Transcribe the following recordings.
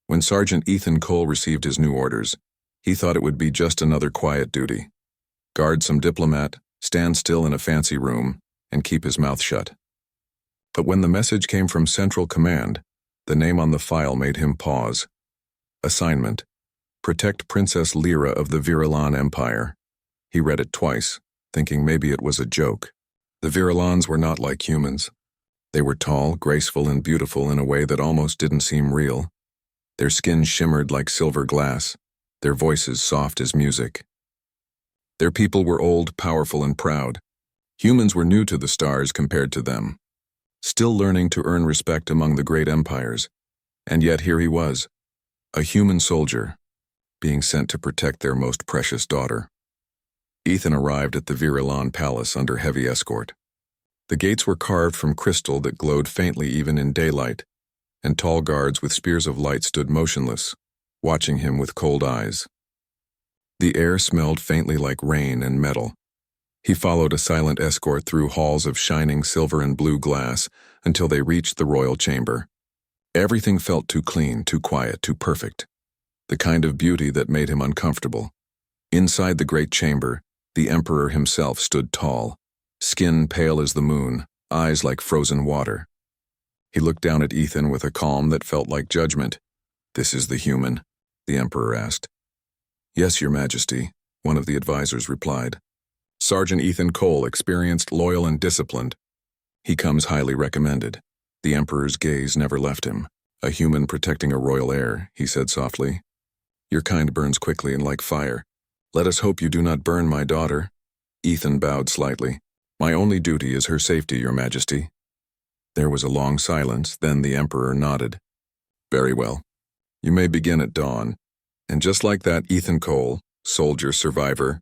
When Sergeant Ethan Cole received his new orders, he thought it would be just another quiet duty. Guard some diplomat, stand still in a fancy room, and keep his mouth shut. But when the message came from Central Command, the name on the file made him pause. Assignment: Protect Princess Lyra of the Virilan Empire. He read it twice, thinking maybe it was a joke. The Virilans were not like humans. They were tall, graceful, and beautiful in a way that almost didn't seem real. Their skin shimmered like silver glass, their voices soft as music. Their people were old, powerful, and proud. Humans were new to the stars compared to them, still learning to earn respect among the great empires. And yet here he was, a human soldier, being sent to protect their most precious daughter. Ethan arrived at the Virilan Palace under heavy escort. The gates were carved from crystal that glowed faintly even in daylight, and tall guards with spears of light stood motionless, watching him with cold eyes. The air smelled faintly like rain and metal. He followed a silent escort through halls of shining silver and blue glass until they reached the royal chamber. Everything felt too clean, too quiet, too perfect. The kind of beauty that made him uncomfortable. Inside the great chamber, the emperor himself stood tall, skin pale as the moon, eyes like frozen water. He looked down at Ethan with a calm that felt like judgment. "This is the human?" the emperor asked. "Yes, Your Majesty," one of the advisors replied. "Sergeant Ethan Cole, experienced, loyal, and disciplined. He comes highly recommended." The emperor's gaze never left him. "A human protecting a royal heir," he said softly. "Your kind burns quickly and like fire. Let us hope you do not burn my daughter." Ethan bowed slightly. "My only duty is her safety, Your Majesty." There was a long silence, then the emperor nodded. "Very well. You may begin at dawn." And just like that, Ethan Cole, soldier, survivor,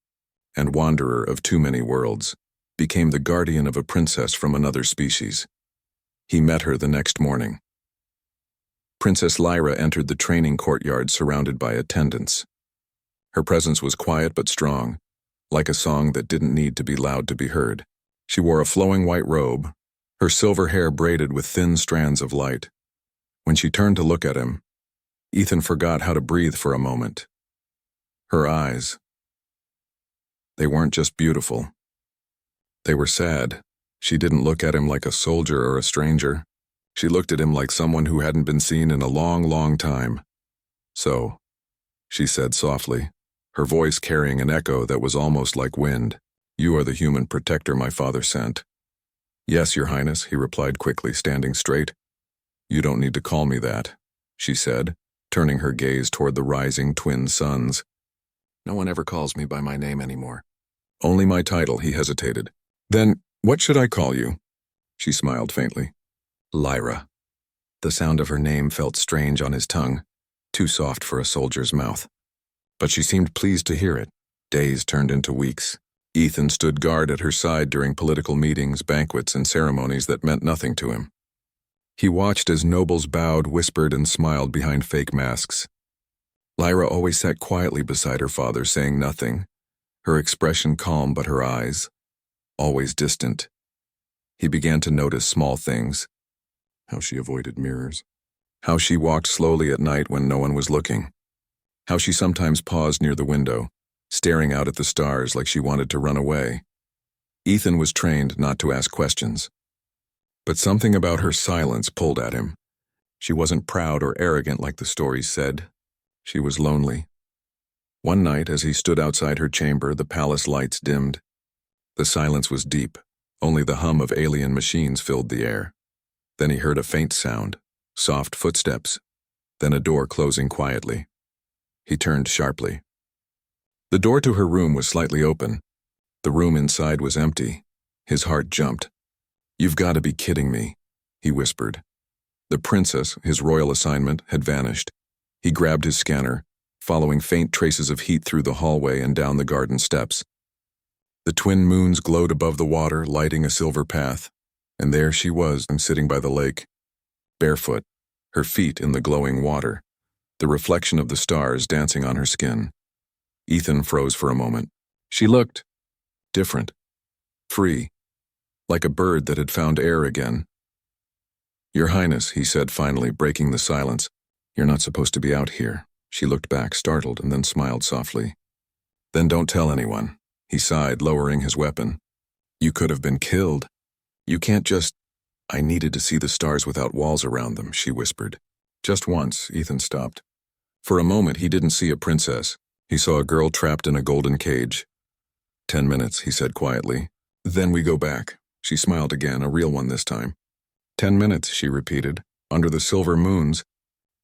and wanderer of too many worlds, became the guardian of a princess from another species. He met her the next morning. Princess Lyra entered the training courtyard surrounded by attendants. Her presence was quiet but strong, like a song that didn't need to be loud to be heard. She wore a flowing white robe, her silver hair braided with thin strands of light. When she turned to look at him, Ethan forgot how to breathe for a moment. Her eyes, they weren't just beautiful. They were sad. She didn't look at him like a soldier or a stranger. She looked at him like someone who hadn't been seen in a long, long time. "So," she said softly, her voice carrying an echo that was almost like wind, "you are the human protector my father sent." "Yes, Your Highness," he replied quickly, standing straight. "You don't need to call me that," she said, turning her gaze toward the rising twin suns. "No one ever calls me by my name anymore." "Only my title," he hesitated. "Then, what should I call you?" She smiled faintly. "Lyra." The sound of her name felt strange on his tongue, too soft for a soldier's mouth. But she seemed pleased to hear it. Days turned into weeks. Ethan stood guard at her side during political meetings, banquets, and ceremonies that meant nothing to him. He watched as nobles bowed, whispered, and smiled behind fake masks. Lyra always sat quietly beside her father, saying nothing, her expression calm but her eyes always distant. He began to notice small things. How she avoided mirrors. How she walked slowly at night when no one was looking. How she sometimes paused near the window, staring out at the stars like she wanted to run away. Ethan was trained not to ask questions. But something about her silence pulled at him. She wasn't proud or arrogant like the stories said. She was lonely. One night, as he stood outside her chamber, the palace lights dimmed. The silence was deep. Only the hum of alien machines filled the air. Then he heard a faint sound, soft footsteps, then a door closing quietly. He turned sharply. The door to her room was slightly open. The room inside was empty. His heart jumped. "You've got to be kidding me," he whispered. The princess, his royal assignment, had vanished. He grabbed his scanner, following faint traces of heat through the hallway and down the garden steps. The twin moons glowed above the water, lighting a silver path, and there she was, sitting by the lake, barefoot, her feet in the glowing water, the reflection of the stars dancing on her skin. Ethan froze for a moment. She looked different, free, like a bird that had found air again. "Your Highness," he said finally, breaking the silence. "You're not supposed to be out here." She looked back, startled, and then smiled softly. "Then don't tell anyone," he sighed, lowering his weapon. "You could have been killed. You can't just—" "I needed to see the stars without walls around them," she whispered. Just once, Ethan stopped. For a moment, he didn't see a princess. He saw a girl trapped in a golden cage. 10 minutes, he said quietly. "Then we go back." She smiled again, a real one this time. 10 minutes, she repeated. Under the silver moons.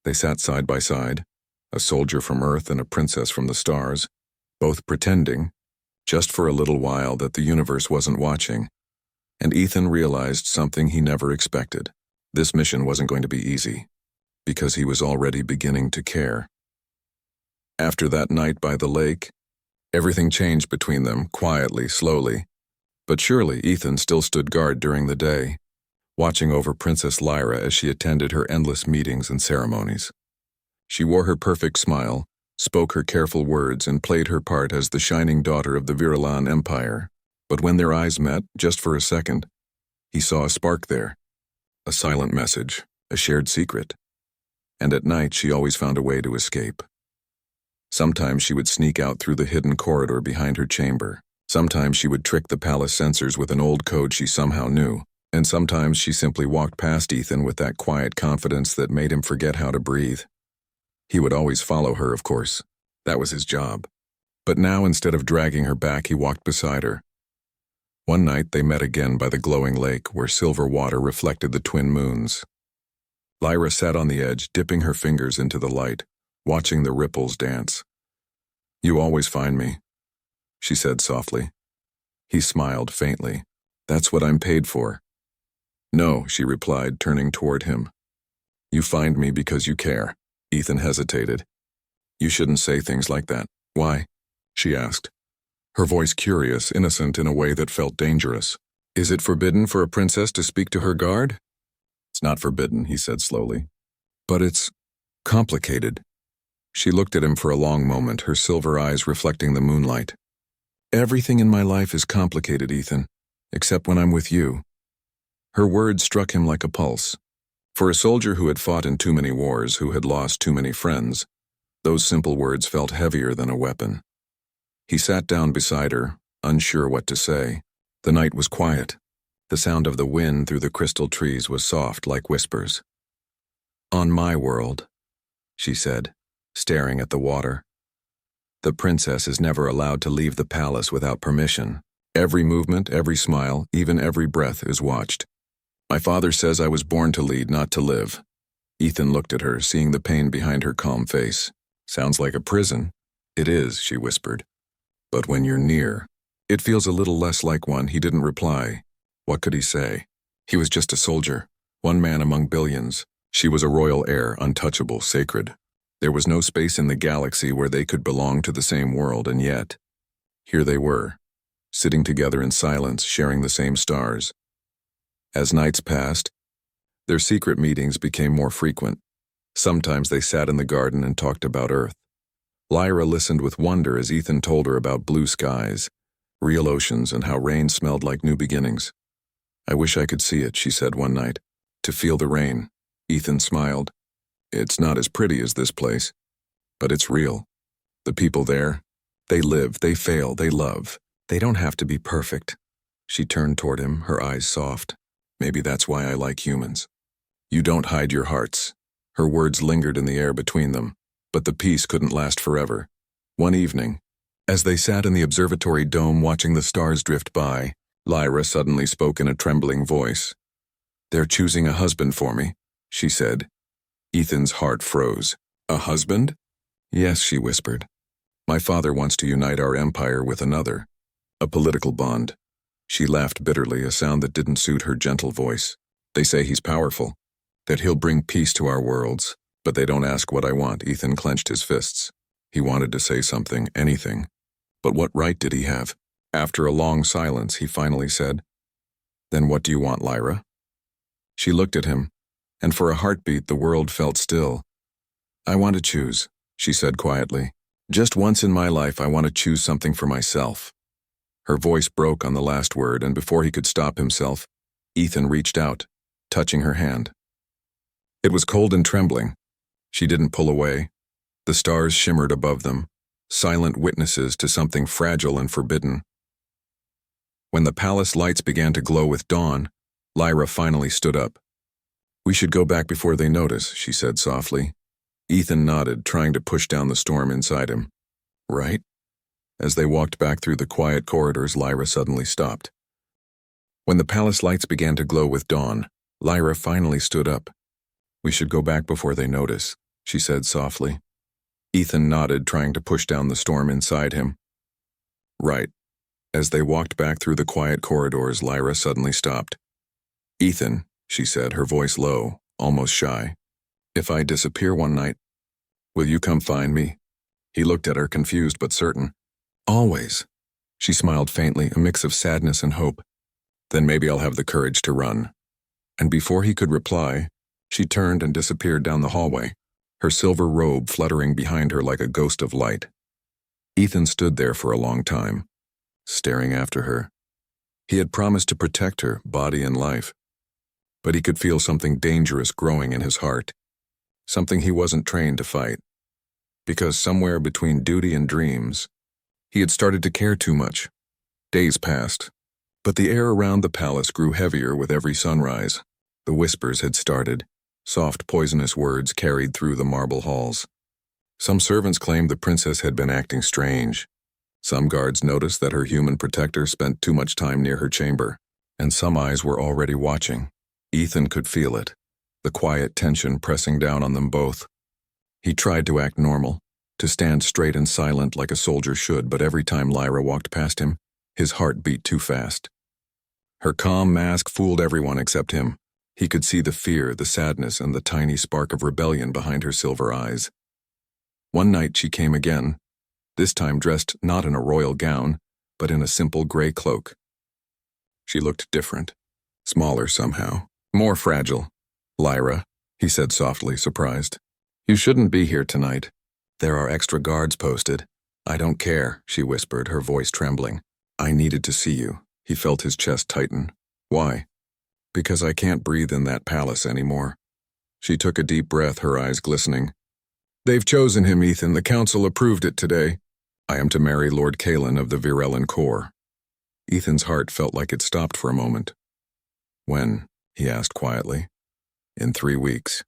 They sat side by side, a soldier from Earth and a princess from the stars, both pretending, just for a little while, that the universe wasn't watching. And Ethan realized something he never expected. This mission wasn't going to be easy, because he was already beginning to care. After that night by the lake, everything changed between them, quietly, slowly. But surely Ethan still stood guard during the day, watching over Princess Lyra as she attended her endless meetings and ceremonies. She wore her perfect smile, spoke her careful words, and played her part as the shining daughter of the Virilan Empire. But when their eyes met, just for a second, he saw a spark there, a silent message, a shared secret. And at night she always found a way to escape. Sometimes she would sneak out through the hidden corridor behind her chamber. Sometimes she would trick the palace censors with an old code she somehow knew. And sometimes she simply walked past Ethan with that quiet confidence that made him forget how to breathe. He would always follow her, of course. That was his job. But now, instead of dragging her back, he walked beside her. One night they met again by the glowing lake where silver water reflected the twin moons. Lyra sat on the edge, dipping her fingers into the light, watching the ripples dance. "You always find me," she said softly. He smiled faintly. "That's what I'm paid for." "No," she replied, turning toward him. "You find me because you care." Ethan hesitated. "You shouldn't say things like that." "Why?" she asked, her voice curious, innocent in a way that felt dangerous. "Is it forbidden for a princess to speak to her guard?" "It's not forbidden," he said slowly. "But it's complicated." She looked at him for a long moment, her silver eyes reflecting the moonlight. "Everything in my life is complicated, Ethan, except when I'm with you." Her words struck him like a pulse. For a soldier who had fought in too many wars, who had lost too many friends, those simple words felt heavier than a weapon. He sat down beside her, unsure what to say. The night was quiet. The sound of the wind through the crystal trees was soft, like whispers. "On my world," she said, staring at the water, "the princess is never allowed to leave the palace without permission. Every movement, every smile, even every breath is watched. My father says I was born to lead, not to live." Ethan looked at her, seeing the pain behind her calm face. "Sounds like a prison." "It is," she whispered. "But when you're near, it feels a little less like one." He didn't reply. What could he say? He was just a soldier, one man among billions. She was a royal heir, untouchable, sacred. There was no space in the galaxy where they could belong to the same world, and yet, here they were, sitting together in silence, sharing the same stars. As nights passed, their secret meetings became more frequent. Sometimes they sat in the garden and talked about Earth. Lyra listened with wonder as Ethan told her about blue skies, real oceans, and how rain smelled like new beginnings. "I wish I could see it," she said one night. "To feel the rain." Ethan smiled. "It's not as pretty as this place, but it's real. The people there, they live, they fail, they love. They don't have to be perfect." She turned toward him, her eyes soft. "Maybe that's why I like humans. You don't hide your hearts." Her words lingered in the air between them, but the peace couldn't last forever. One evening, as they sat in the observatory dome watching the stars drift by, Lyra suddenly spoke in a trembling voice. "They're choosing a husband for me," she said. Ethan's heart froze. "A husband?" "Yes," she whispered. "My father wants to unite our empire with another. A political bond." She laughed bitterly, a sound that didn't suit her gentle voice. "They say he's powerful, that he'll bring peace to our worlds. But they don't ask what I want." Ethan clenched his fists. He wanted to say something, anything. But what right did he have? After a long silence, he finally said, "Then what do you want, Lyra?" She looked at him, and for a heartbeat the world felt still. "I want to choose," she said quietly. "Just once in my life I want to choose something for myself." Her voice broke on the last word, and before he could stop himself, Ethan reached out, touching her hand. It was cold and trembling. She didn't pull away. The stars shimmered above them, silent witnesses to something fragile and forbidden. When the palace lights began to glow with dawn, Lyra finally stood up. "We should go back before they notice," she said softly. Ethan nodded, trying to push down the storm inside him. "Right?" As they walked back through the quiet corridors, Lyra suddenly stopped. When the palace lights began to glow with dawn, Lyra finally stood up. "We should go back before they notice," she said softly. Ethan nodded, trying to push down the storm inside him. "Right." As they walked back through the quiet corridors, Lyra suddenly stopped. "Ethan," she said, her voice low, almost shy. "If I disappear one night, will you come find me?" He looked at her, confused but certain. "Always." She smiled faintly, a mix of sadness and hope. "Then maybe I'll have the courage to run." And before he could reply, she turned and disappeared down the hallway, her silver robe fluttering behind her like a ghost of light. Ethan stood there for a long time, staring after her. He had promised to protect her, body and life. But he could feel something dangerous growing in his heart, something he wasn't trained to fight. Because somewhere between duty and dreams, he had started to care too much. Days passed, but the air around the palace grew heavier with every sunrise. The whispers had started, soft poisonous words carried through the marble halls. Some servants claimed the princess had been acting strange. Some guards noticed that her human protector spent too much time near her chamber, and some eyes were already watching. Ethan could feel it, the quiet tension pressing down on them both. He tried to act normal, to stand straight and silent like a soldier should, but every time Lyra walked past him, his heart beat too fast. Her calm mask fooled everyone except him. He could see the fear, the sadness, and the tiny spark of rebellion behind her silver eyes. One night she came again, this time dressed not in a royal gown, but in a simple gray cloak. She looked different, smaller somehow, more fragile. "Lyra," he said softly, surprised. "You shouldn't be here tonight. There are extra guards posted." "I don't care," she whispered, her voice trembling. "I needed to see you." He felt his chest tighten. "Why?" "Because I can't breathe in that palace anymore." She took a deep breath, her eyes glistening. "They've chosen him, Ethan. The council approved it today. I am to marry Lord Kalen of the Virellan Corps." Ethan's heart felt like it stopped for a moment. "When?" he asked quietly. "In 3 weeks."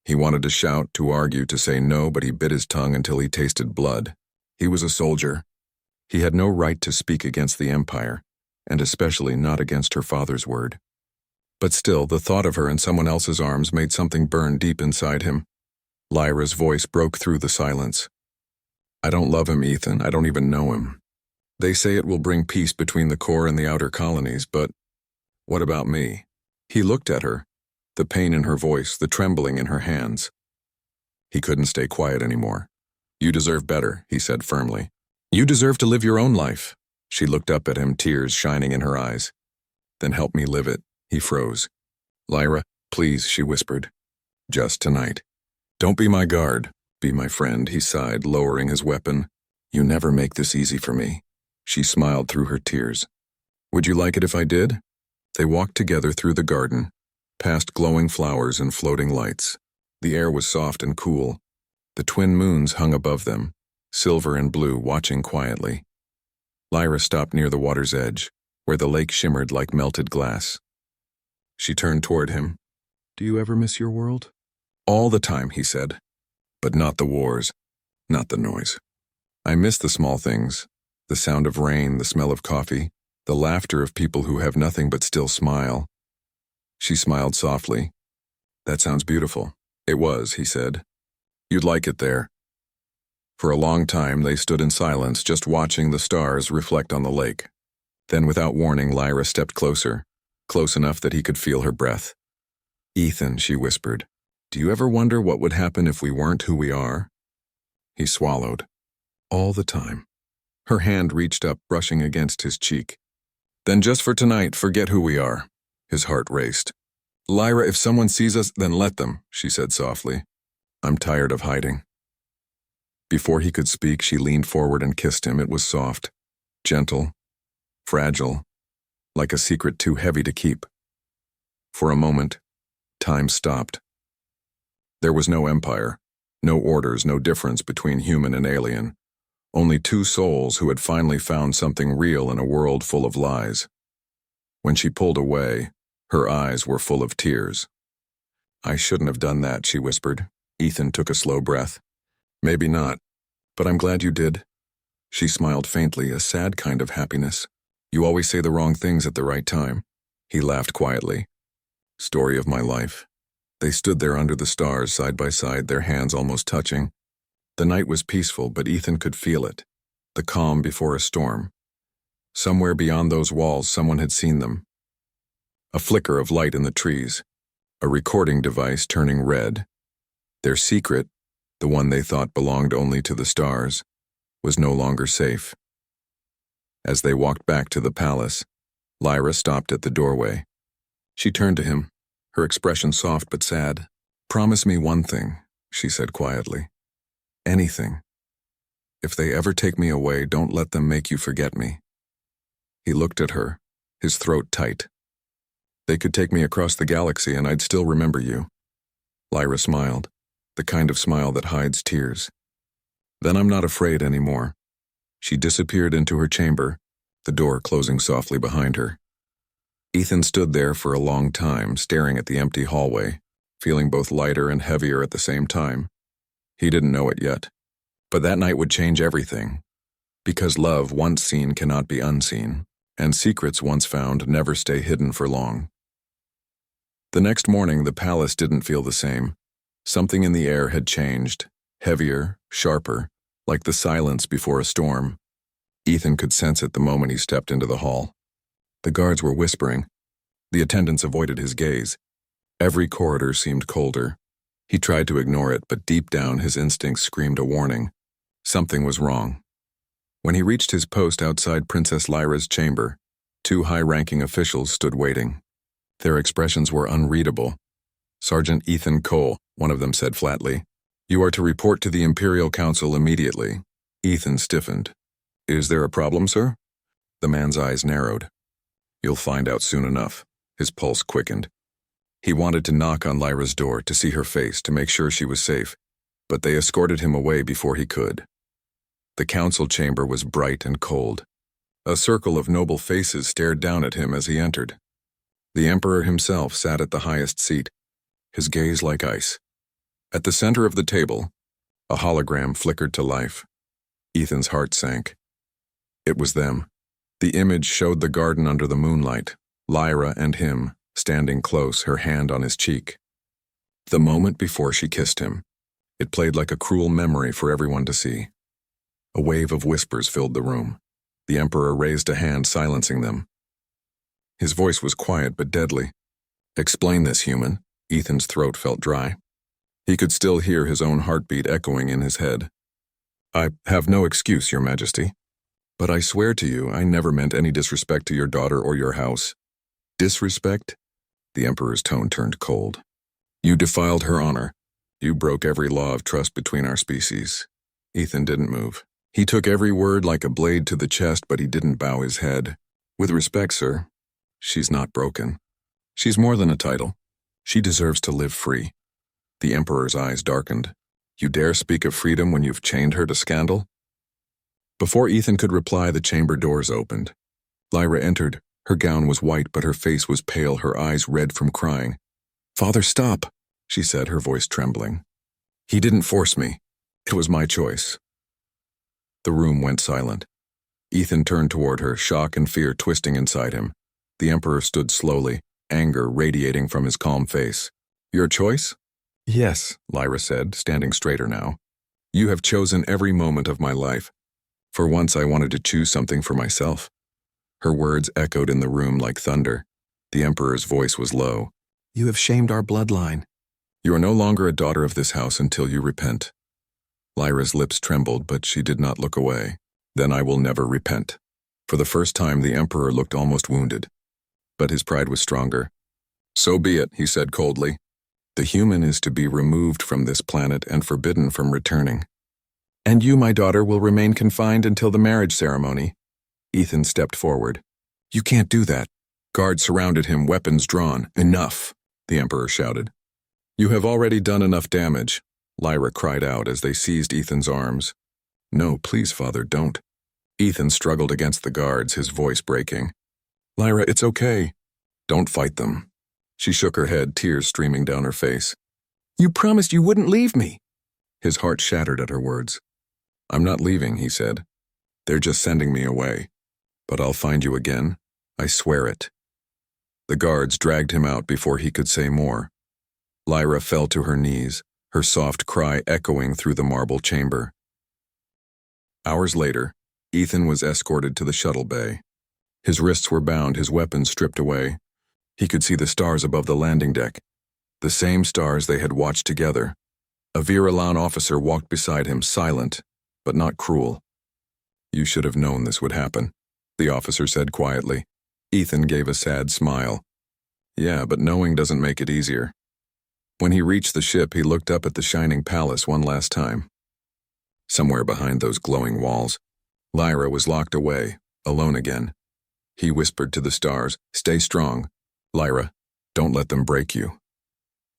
He wanted to shout, to argue, to say no, but he bit his tongue until he tasted blood. He was a soldier. He had no right to speak against the Empire, and especially not against her father's word. But still, the thought of her in someone else's arms made something burn deep inside him. Lyra's voice broke through the silence. "I don't love him, Ethan. I don't even know him. They say it will bring peace between the core and the outer colonies, but what about me?" He looked at her, the pain in her voice, the trembling in her hands. He couldn't stay quiet anymore. "You deserve better," he said firmly. "You deserve to live your own life." She looked up at him, tears shining in her eyes. "Then help me live it." He froze. "Lyra, please," she whispered. "Just tonight. Don't be my guard. Be my friend," he sighed, lowering his weapon. "You never make this easy for me." She smiled through her tears. "Would you like it if I did?" They walked together through the garden, past glowing flowers and floating lights. The air was soft and cool. The twin moons hung above them, silver and blue, watching quietly. Lyra stopped near the water's edge, where the lake shimmered like melted glass. She turned toward him. "Do you ever miss your world?" "All the time," he said. "But not the wars, not the noise. I miss the small things, the sound of rain, the smell of coffee, the laughter of people who have nothing but still smile." She smiled softly. "That sounds beautiful." "It was," he said. "You'd like it there." For a long time they stood in silence, just watching the stars reflect on the lake. Then without warning, Lyra stepped closer, close enough that he could feel her breath. "Ethan," she whispered, "do you ever wonder what would happen if we weren't who we are?" He swallowed. "All the time." Her hand reached up, brushing against his cheek. "Then just for tonight, forget who we are." His heart raced. "Lyra, if someone sees us, then let them," she said softly. "I'm tired of hiding." Before he could speak, she leaned forward and kissed him. It was soft, gentle, fragile, like a secret too heavy to keep. For a moment, time stopped. There was no empire, No orders, no difference between human and alien. Only two souls who had finally found something real in a world full of lies. When she pulled away, her eyes were full of tears. "I shouldn't have done that," she whispered. Ethan took a slow breath. "Maybe not, but I'm glad you did." She smiled faintly, a sad kind of happiness. "You always say the wrong things at the right time." He laughed quietly. "Story of my life." They stood there under the stars, side by side, their hands almost touching. The night was peaceful, but Ethan could feel it. The calm before a storm. Somewhere beyond those walls, someone had seen them. A flicker of light in the trees. A recording device turning red. Their secret, the one they thought belonged only to the stars, was no longer safe. As they walked back to the palace, Lyra stopped at the doorway. She turned to him, her expression soft but sad. "Promise me one thing," she said quietly. "Anything. If they ever take me away, don't let them make you forget me." He looked at her, his throat tight. "They could take me across the galaxy and I'd still remember you." Lyra smiled, the kind of smile that hides tears. "Then I'm not afraid anymore." She disappeared into her chamber, the door closing softly behind her. Ethan stood there for a long time, staring at the empty hallway, feeling both lighter and heavier at the same time. He didn't know it yet, but that night would change everything. Because love once seen cannot be unseen, and secrets once found never stay hidden for long. The next morning, the palace didn't feel the same. Something in the air had changed, heavier, sharper, like the silence before a storm. Ethan could sense it the moment he stepped into the hall. The guards were whispering. The attendants avoided his gaze. Every corridor seemed colder. He tried to ignore it, but deep down his instincts screamed a warning. Something was wrong. When he reached his post outside Princess Lyra's chamber, two high-ranking officials stood waiting. Their expressions were unreadable. "Sergeant Ethan Cole," one of them said flatly. "You are to report to the Imperial Council immediately." Ethan stiffened. "Is there a problem, sir?" The man's eyes narrowed. "You'll find out soon enough." His pulse quickened. He wanted to knock on Lyra's door, to see her face, to make sure she was safe, but they escorted him away before he could. The council chamber was bright and cold. A circle of noble faces stared down at him as he entered. The Emperor himself sat at the highest seat, his gaze like ice. At the center of the table, a hologram flickered to life. Ethan's heart sank. It was them. The image showed the garden under the moonlight, Lyra and him, standing close, her hand on his cheek. The moment before she kissed him, it played like a cruel memory for everyone to see. A wave of whispers filled the room. The Emperor raised a hand, silencing them. His voice was quiet but deadly. "Explain this, human." Ethan's throat felt dry. He could still hear his own heartbeat echoing in his head. "I have no excuse, Your Majesty. But I swear to you, I never meant any disrespect to your daughter or your house." "Disrespect?" The Emperor's tone turned cold. "You defiled her honor. You broke every law of trust between our species." Ethan didn't move. He took every word like a blade to the chest, but he didn't bow his head. "With respect, sir, she's not broken. She's more than a title. She deserves to live free." The Emperor's eyes darkened. "You dare speak of freedom when you've chained her to scandal?" Before Ethan could reply, the chamber doors opened. Lyra entered. Her gown was white, but her face was pale, her eyes red from crying. "Father, stop," she said, her voice trembling. "He didn't force me. It was my choice." The room went silent. Ethan turned toward her, shock and fear twisting inside him. The Emperor stood slowly, anger radiating from his calm face. "Your choice?" "Yes," Lyra said, standing straighter now. "You have chosen every moment of my life. For once I wanted to choose something for myself." Her words echoed in the room like thunder. The Emperor's voice was low. "You have shamed our bloodline. You are no longer a daughter of this house until you repent." Lyra's lips trembled, but she did not look away. "Then I will never repent." For the first time, the Emperor looked almost wounded. But his pride was stronger. "So be it," he said coldly. "The human is to be removed from this planet and forbidden from returning. And you, my daughter, will remain confined until the marriage ceremony." Ethan stepped forward. "You can't do that." Guards surrounded him, weapons drawn. "Enough," the Emperor shouted. "You have already done enough damage. Lyra cried out as they seized Ethan's arms. "No, please, Father, don't." Ethan struggled against the guards, his voice breaking. "Lyra, it's okay." "Don't fight them." She shook her head, tears streaming down her face. "You promised you wouldn't leave me." His heart shattered at her words. "I'm not leaving," he said. "They're just sending me away. But I'll find you again. I swear it." The guards dragged him out before he could say more. Lyra fell to her knees, her soft cry echoing through the marble chamber. Hours later, Ethan was escorted to the shuttle bay. His wrists were bound, his weapons stripped away. He could see the stars above the landing deck, the same stars they had watched together. A Viralan officer walked beside him, silent, but not cruel. "You should have known this would happen," the officer said quietly. Ethan gave a sad smile. "Yeah, but knowing doesn't make it easier." When he reached the ship, he looked up at the shining palace one last time. Somewhere behind those glowing walls, Lyra was locked away, alone again. He whispered to the stars, "Stay strong. Lyra, don't let them break you."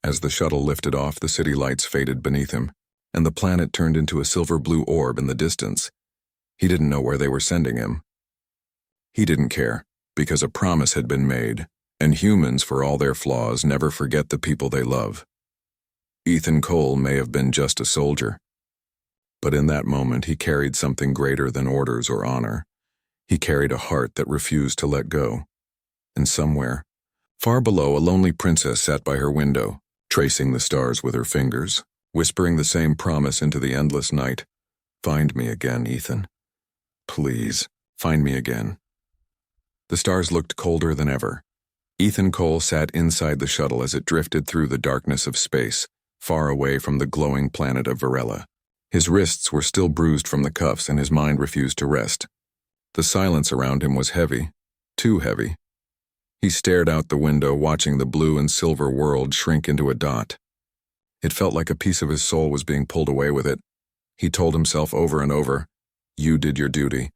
As the shuttle lifted off, the city lights faded beneath him, and the planet turned into a silver-blue orb in the distance. He didn't know where they were sending him. He didn't care, because a promise had been made, and humans, for all their flaws, never forget the people they love. Ethan Cole may have been just a soldier, but in that moment he carried something greater than orders or honor. He carried a heart that refused to let go. And somewhere, far below, a lonely princess sat by her window, tracing the stars with her fingers, whispering the same promise into the endless night. "Find me again, Ethan. Please, find me again." The stars looked colder than ever. Ethan Cole sat inside the shuttle as it drifted through the darkness of space, far away from the glowing planet of Varela. His wrists were still bruised from the cuffs, and his mind refused to rest. The silence around him was heavy, too heavy. He stared out the window, watching the blue and silver world shrink into a dot. It felt like a piece of his soul was being pulled away with it. He told himself over and over, "You did your duty.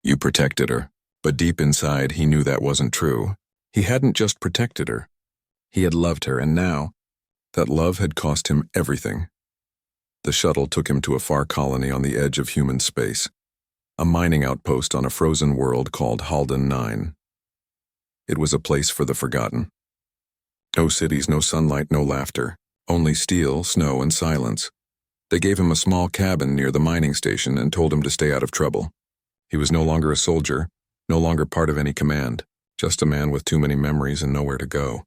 You protected her." But deep inside, he knew that wasn't true. He hadn't just protected her. He had loved her, and now, that love had cost him everything. The shuttle took him to a far colony on the edge of human space, a mining outpost on a frozen world called Halden 9. It was a place for the forgotten. No cities, no sunlight, no laughter, only steel, snow, and silence. They gave him a small cabin near the mining station and told him to stay out of trouble. He was no longer a soldier, no longer part of any command, just a man with too many memories and nowhere to go.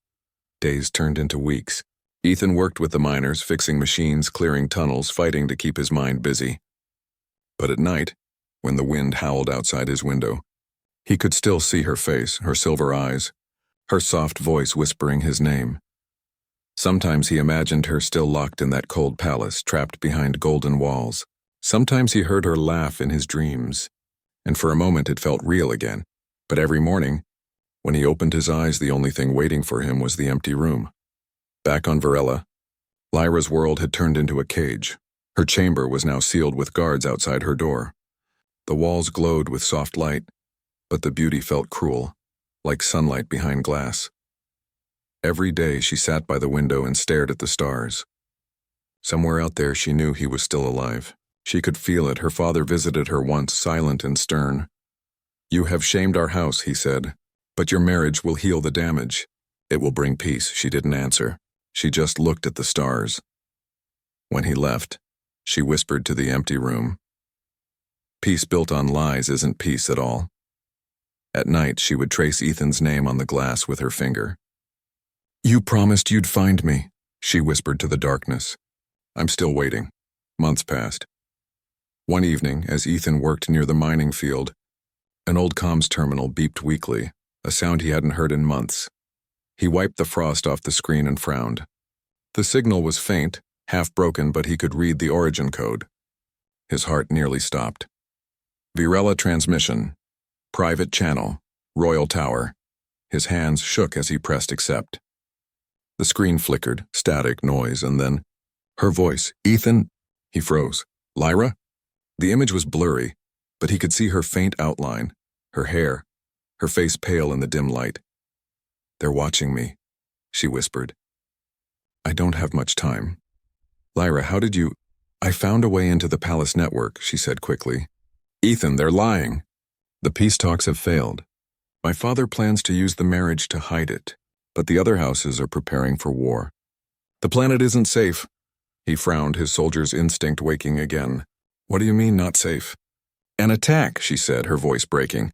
Days turned into weeks. Ethan worked with the miners, fixing machines, clearing tunnels, fighting to keep his mind busy. But at night, when the wind howled outside his window, he could still see her face, her silver eyes, her soft voice whispering his name. Sometimes he imagined her still locked in that cold palace, trapped behind golden walls. Sometimes he heard her laugh in his dreams, and for a moment it felt real again. But every morning, when he opened his eyes, the only thing waiting for him was the empty room. Back on Varela, Lyra's world had turned into a cage. Her chamber was now sealed with guards outside her door. The walls glowed with soft light, but the beauty felt cruel, like sunlight behind glass. Every day she sat by the window and stared at the stars. Somewhere out there she knew he was still alive. She could feel it. Her father visited her once, silent and stern. "You have shamed our house," he said, "but your marriage will heal the damage. It will bring peace." She didn't answer. She just looked at the stars. When he left, she whispered to the empty room, "Peace built on lies isn't peace at all." At night, she would trace Ethan's name on the glass with her finger. "You promised you'd find me," she whispered to the darkness. "I'm still waiting." Months passed. One evening, as Ethan worked near the mining field, an old comms terminal beeped weakly, a sound he hadn't heard in months. He wiped the frost off the screen and frowned. The signal was faint, half broken, but he could read the origin code. His heart nearly stopped. Virela transmission. Private channel. Royal Tower. His hands shook as he pressed accept. The screen flickered, static noise, and then her voice. "Ethan?" He froze. "Lyra?" The image was blurry, but he could see her faint outline, her hair, her face pale in the dim light. "They're watching me," she whispered. "I don't have much time." Lyra, how did you— I found a way into the palace network, she said quickly. Ethan, they're lying. The peace talks have failed. My father plans to use the marriage to hide it, but the other houses are preparing for war. The planet isn't safe. He frowned, his soldier's instinct waking again. What do you mean, not safe? An attack, she said, her voice breaking.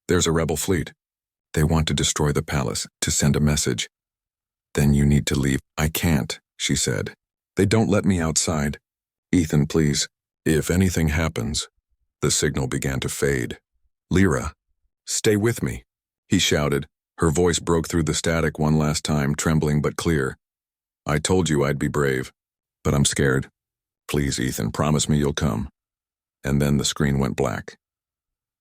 There's a rebel fleet. They want to destroy the palace, to send a message. Then you need to leave. I can't, she said. They don't let me outside. Ethan, please. If anything happens— The signal began to fade. Lyra, stay with me, he shouted. Her voice broke through the static one last time, trembling but clear. I told you I'd be brave, but I'm scared. Please, Ethan, promise me you'll come. And then the screen went black.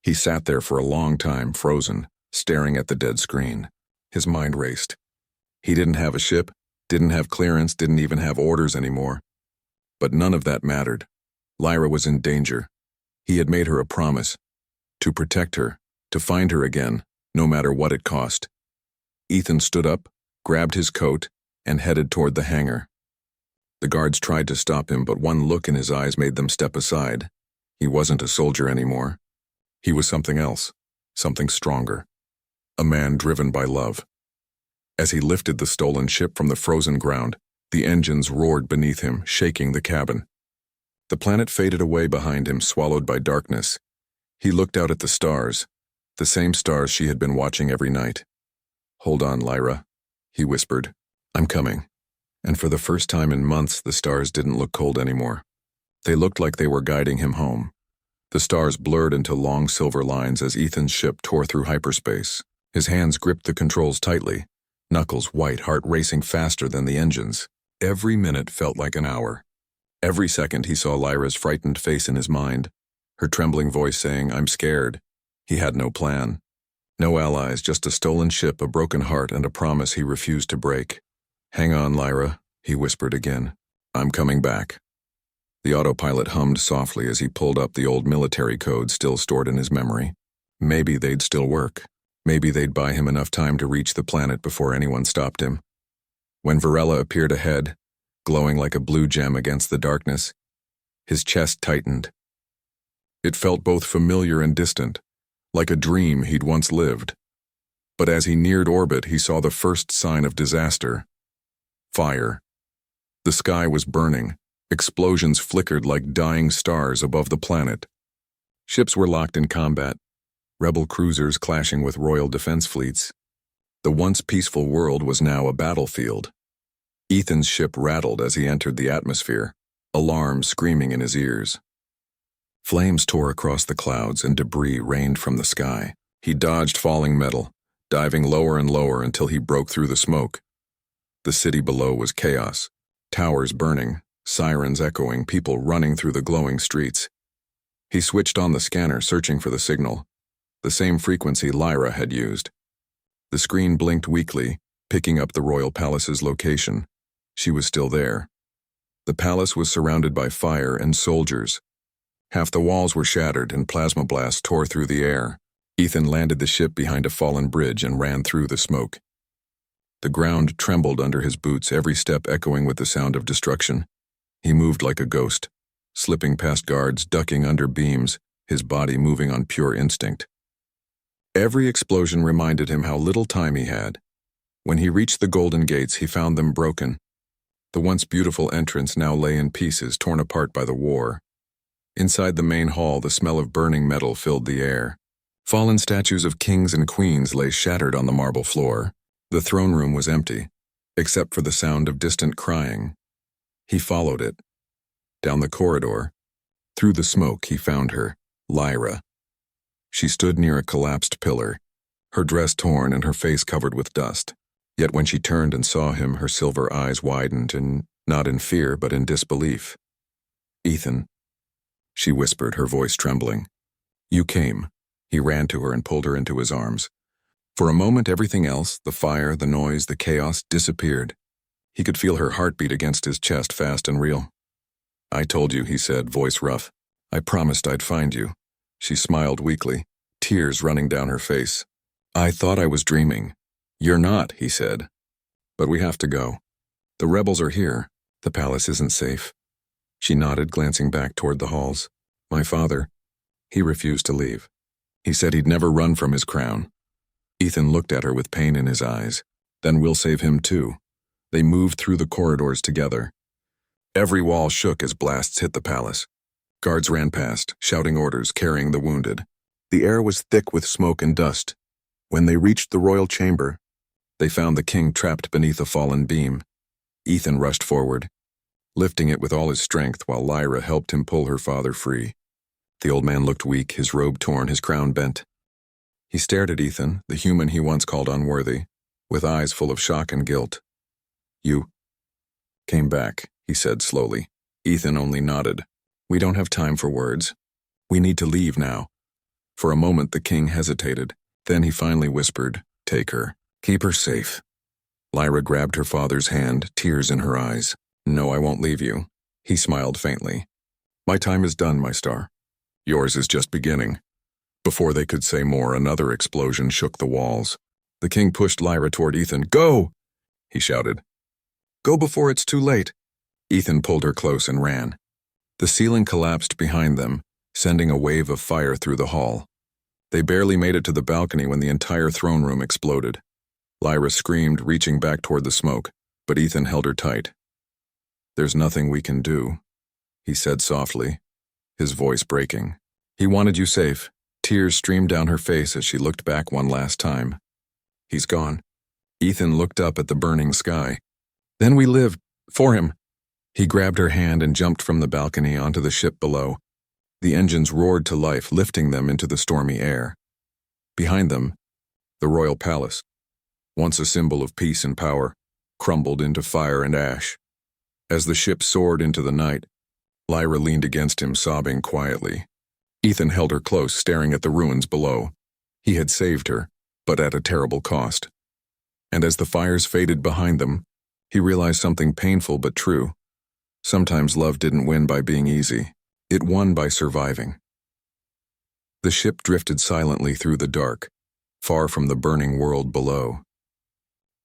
He sat there for a long time, frozen, staring at the dead screen. His mind raced. He didn't have a ship, didn't have clearance, didn't even have orders anymore. But none of that mattered. Lyra was in danger. He had made her a promise. To protect her, to find her again, no matter what it cost. Ethan stood up, grabbed his coat, and headed toward the hangar. The guards tried to stop him, but one look in his eyes made them step aside. He wasn't a soldier anymore. He was something else, something stronger. A man driven by love. As he lifted the stolen ship from the frozen ground, the engines roared beneath him, shaking the cabin. The planet faded away behind him, swallowed by darkness. He looked out at the stars, the same stars she had been watching every night. Hold on, Lyra, he whispered. I'm coming. And for the first time in months, the stars didn't look cold anymore. They looked like they were guiding him home. The stars blurred into long silver lines as Ethan's ship tore through hyperspace. His hands gripped the controls tightly, knuckles white, heart racing faster than the engines. Every minute felt like an hour. Every second he saw Lyra's frightened face in his mind, her trembling voice saying, I'm scared. He had no plan. No allies, just a stolen ship, a broken heart, and a promise he refused to break. Hang on, Lyra, he whispered again. I'm coming back. The autopilot hummed softly as he pulled up the old military code still stored in his memory. Maybe they'd still work. Maybe they'd buy him enough time to reach the planet before anyone stopped him. When Varela appeared ahead, glowing like a blue gem against the darkness, his chest tightened. It felt both familiar and distant, like a dream he'd once lived. But as he neared orbit, he saw the first sign of disaster. Fire. The sky was burning. Explosions flickered like dying stars above the planet. Ships were locked in combat, rebel cruisers clashing with royal defense fleets. The once peaceful world was now a battlefield. Ethan's ship rattled as he entered the atmosphere, alarm screaming in his ears. Flames tore across the clouds and debris rained from the sky. He dodged falling metal, diving lower and lower until he broke through the smoke. The city below was chaos, towers burning, sirens echoing, people running through the glowing streets. He switched on the scanner, searching for the signal, the same frequency Lyra had used. The screen blinked weakly, picking up the royal palace's location. She was still there. The palace was surrounded by fire and soldiers. Half the walls were shattered and plasma blasts tore through the air. Ethan landed the ship behind a fallen bridge and ran through the smoke. The ground trembled under his boots, every step echoing with the sound of destruction. He moved like a ghost, slipping past guards, ducking under beams, his body moving on pure instinct. Every explosion reminded him how little time he had. When he reached the golden gates, he found them broken. The once beautiful entrance now lay in pieces, torn apart by the war. Inside the main hall, the smell of burning metal filled the air. Fallen statues of kings and queens lay shattered on the marble floor. The throne room was empty, except for the sound of distant crying. He followed it. Down the corridor. Through the smoke, he found her, Lyra. She stood near a collapsed pillar, her dress torn and her face covered with dust. Yet when she turned and saw him, her silver eyes widened, and not in fear, but in disbelief. Ethan, she whispered, her voice trembling. You came. He ran to her and pulled her into his arms. For a moment, everything else, the fire, the noise, the chaos, disappeared. He could feel her heartbeat against his chest, fast and real. I told you, he said, voice rough. I promised I'd find you. She smiled weakly, tears running down her face. I thought I was dreaming. You're not, he said. But we have to go. The rebels are here. The palace isn't safe. She nodded, glancing back toward the halls. My father. He refused to leave. He said he'd never run from his crown. Ethan looked at her with pain in his eyes. Then we'll save him too. They moved through the corridors together. Every wall shook as blasts hit the palace. Guards ran past, shouting orders, carrying the wounded. The air was thick with smoke and dust. When they reached the royal chamber, they found the king trapped beneath a fallen beam. Ethan rushed forward, lifting it with all his strength while Lyra helped him pull her father free. The old man looked weak, his robe torn, his crown bent. He stared at Ethan, the human he once called unworthy, with eyes full of shock and guilt. You came back, he said slowly. Ethan only nodded. We don't have time for words. We need to leave now. For a moment the king hesitated. Then he finally whispered, Take her. Keep her safe. Lyra grabbed her father's hand, tears in her eyes. No, I won't leave you. He smiled faintly. My time is done, my star. Yours is just beginning. Before they could say more, another explosion shook the walls. The king pushed Lyra toward Ethan. Go! He shouted. Go before it's too late. Ethan pulled her close and ran. The ceiling collapsed behind them, sending a wave of fire through the hall. They barely made it to the balcony when the entire throne room exploded. Lyra screamed, reaching back toward the smoke, but Ethan held her tight. There's nothing we can do, he said softly, his voice breaking. He wanted you safe. Tears streamed down her face as she looked back one last time. He's gone. Ethan looked up at the burning sky. Then we lived for him. He grabbed her hand and jumped from the balcony onto the ship below. The engines roared to life, lifting them into the stormy air. Behind them, the royal palace, once a symbol of peace and power, crumbled into fire and ash. As the ship soared into the night, Lyra leaned against him, sobbing quietly. Ethan held her close, staring at the ruins below. He had saved her, but at a terrible cost. And as the fires faded behind them, he realized something painful but true. Sometimes love didn't win by being easy. It won by surviving. The ship drifted silently through the dark, far from the burning world below.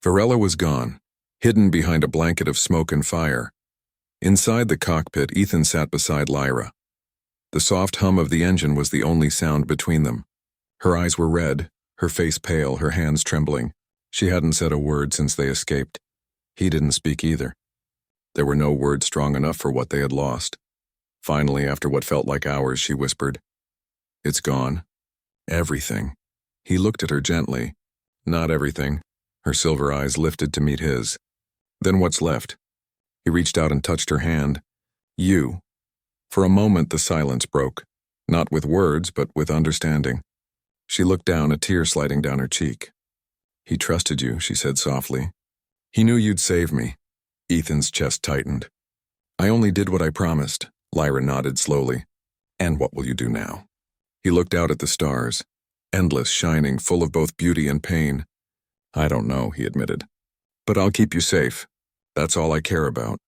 Varela was gone, hidden behind a blanket of smoke and fire. Inside the cockpit, Ethan sat beside Lyra. The soft hum of the engine was the only sound between them. Her eyes were red, her face pale, her hands trembling. She hadn't said a word since they escaped. He didn't speak either. There were no words strong enough for what they had lost. Finally, after what felt like hours, she whispered, It's gone. Everything. He looked at her gently. Not everything. Her silver eyes lifted to meet his. Then what's left? He reached out and touched her hand. You. For a moment the silence broke, not with words, but with understanding. She looked down, a tear sliding down her cheek. He trusted you, she said softly. He knew you'd save me. Ethan's chest tightened. I only did what I promised. Lyra nodded slowly. And what will you do now? He looked out at the stars, endless, shining, full of both beauty and pain. I don't know, he admitted. But I'll keep you safe. That's all I care about.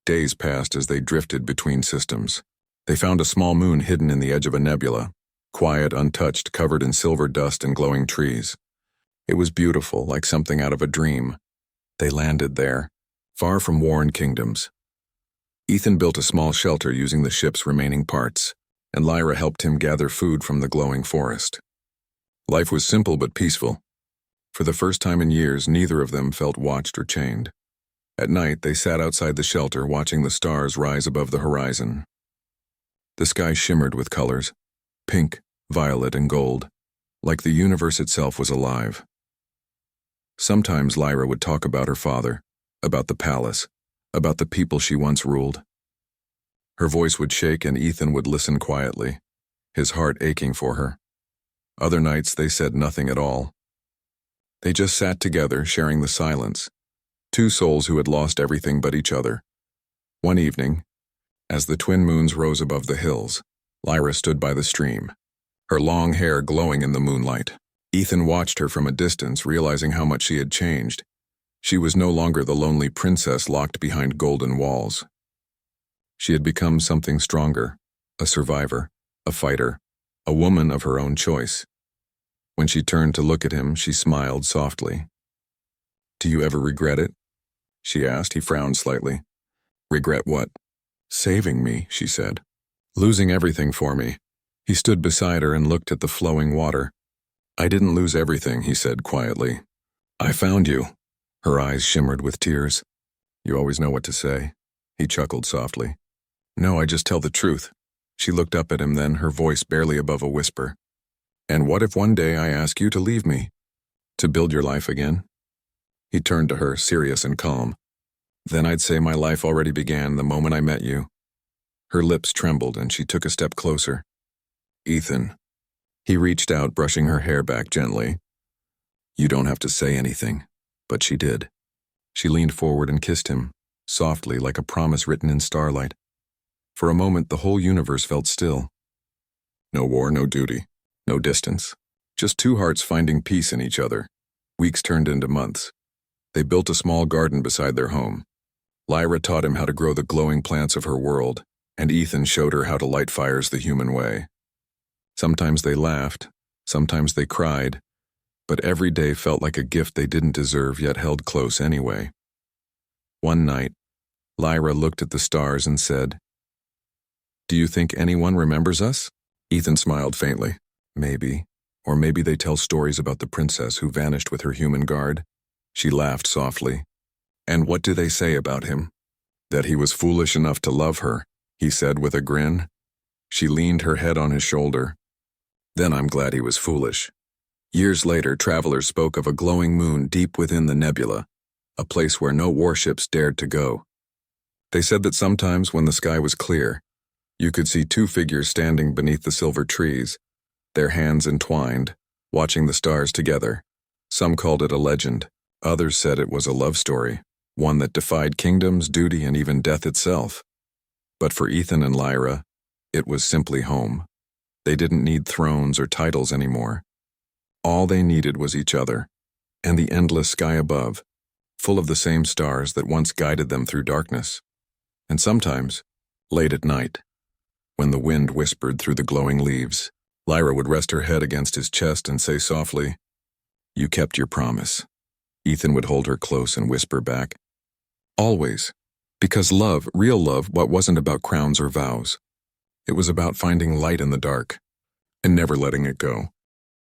Days passed as they drifted between systems. They found a small moon hidden in the edge of a nebula, quiet, untouched, covered in silver dust and glowing trees. It was beautiful, like something out of a dream. They landed there, far from warring kingdoms. Ethan built a small shelter using the ship's remaining parts, and Lyra helped him gather food from the glowing forest. Life was simple but peaceful. For the first time in years, neither of them felt watched or chained. At night, they sat outside the shelter, watching the stars rise above the horizon. The sky shimmered with colors, pink, violet, and gold, like the universe itself was alive. Sometimes Lyra would talk about her father, about the palace, about the people she once ruled. Her voice would shake and Ethan would listen quietly, his heart aching for her. Other nights they said nothing at all. They just sat together, sharing the silence, two souls who had lost everything but each other. One evening, as the twin moons rose above the hills, Lyra stood by the stream, her long hair glowing in the moonlight. Ethan watched her from a distance, realizing how much she had changed. She was no longer the lonely princess locked behind golden walls. She had become something stronger, a survivor, a fighter, a woman of her own choice. When she turned to look at him, she smiled softly. Do you ever regret it? She asked. He frowned slightly. Regret what? Saving me, she said. Losing everything for me. He stood beside her and looked at the flowing water. I didn't lose everything, he said quietly. I found you. Her eyes shimmered with tears. You always know what to say. He chuckled softly. No, I just tell the truth. She looked up at him then, her voice barely above a whisper. And what if one day I ask you to leave me? To build your life again? He turned to her, serious and calm. Then I'd say my life already began the moment I met you. Her lips trembled and she took a step closer. Ethan. He reached out, brushing her hair back gently. You don't have to say anything. But she did. She leaned forward and kissed him, softly like a promise written in starlight. For a moment, the whole universe felt still. No war, no duty, no distance. Just two hearts finding peace in each other. Weeks turned into months. They built a small garden beside their home. Lyra taught him how to grow the glowing plants of her world, and Ethan showed her how to light fires the human way. Sometimes they laughed, sometimes they cried, but every day felt like a gift they didn't deserve yet held close anyway. One night, Lyra looked at the stars and said, Do you think anyone remembers us? Ethan smiled faintly. Maybe. Or maybe they tell stories about the princess who vanished with her human guard. She laughed softly. And what do they say about him? That he was foolish enough to love her, he said with a grin. She leaned her head on his shoulder. Then I'm glad he was foolish. Years later, travelers spoke of a glowing moon deep within the nebula, a place where no warships dared to go. They said that sometimes when the sky was clear, you could see two figures standing beneath the silver trees, their hands entwined, watching the stars together. Some called it a legend. Others said it was a love story, one that defied kingdoms, duty, and even death itself. But for Ethan and Lyra, it was simply home. They didn't need thrones or titles anymore. All they needed was each other, and the endless sky above, full of the same stars that once guided them through darkness. And sometimes, late at night, when the wind whispered through the glowing leaves, Lyra would rest her head against his chest and say softly, You kept your promise. Ethan would hold her close and whisper back, Always. Because love, real love, wasn't about crowns or vows. It was about finding light in the dark and never letting it go.